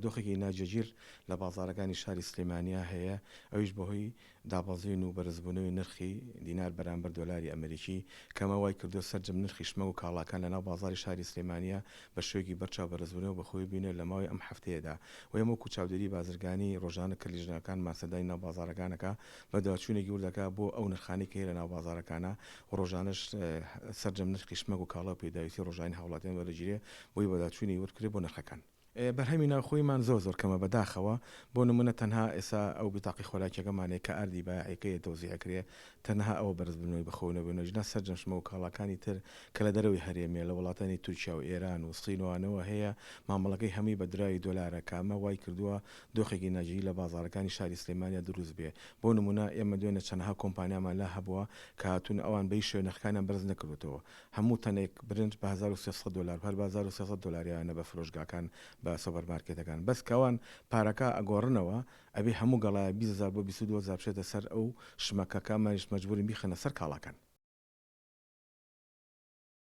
دۆخێکی ناجەگیر لە بازارەکانی شاری سلێمانیا هەیە ئەویش بەهۆی دابەزین و بەرزبوونەوەی نرخی دینار بەرامبەر دۆلاری ئەمریکی کەمە وای کردو سەررجەم نرخی شمە و کاڵاکان لەناو بازاری شاری سلێمانیا بە شوێکی بەرچاو بەرزبوونەوە بەخۆی بینێ لە ماوەی ئەم هەفتەیەدا و ئەمەکو چاودێری بازرگانی ڕۆژانە کلیژنەکان ماسەدای ناو بازارەکانەکە بە داچوونێکی وردەکە بۆ ئەو نرخانی کە هەیە لە ناو بازارەکانە و ڕۆژانش سەررجەم نرخی شمە و کاڵا پێداویستی ڕۆژانی هاوڵاتیان وەرەگیرێ بۆی بەداچوونی وردکرێ بۆ نرخەکان. بەرهەمی ناوخۆیمان زۆر کەمە بەداخەوە بۆ نمونە تەنها ئێستا ئەو بتاقی خۆراکیەکەمانەیە کە ئاردی بایعەکەیە تەوزیعکرێ تەنها ئەوە بەرزبوونەوەی بەخۆنەوەێنەژنا سەررجەم شمە و کاڵاکانی تر کە لە دەرەوەی هەرێمێ لە وڵاتانی تورکیا و ئێران و سینوانەوە هەیە مامەڵەکەی هەمی بە درای دۆلارە کامە وای کردووە دۆخێکی ناجی لە بازارەکانی شاری سلێمانیا دروست بێ بۆ نمونە ئێمە دوێنە چەندها کۆمپانیامان لا هەبووە کە هاتوون ئەوان بەی شوێ نرخەکانیان بەرز نەکردوتەوە هەموو تەنێک برنج بە 1300 دلار هەر 1300 دلاریانە بە فرۆشگاکان بە سوپەرمارکێتەکان بەس کەوان پارەکە ئەگۆڕنەوە ئەبێ هەموو گەڵایە 20,000 بۆ 22,000 بچێتە سەر ئەو شمەکەکە ماریش مەجبورین بیخەنە سەر کاڵاکان.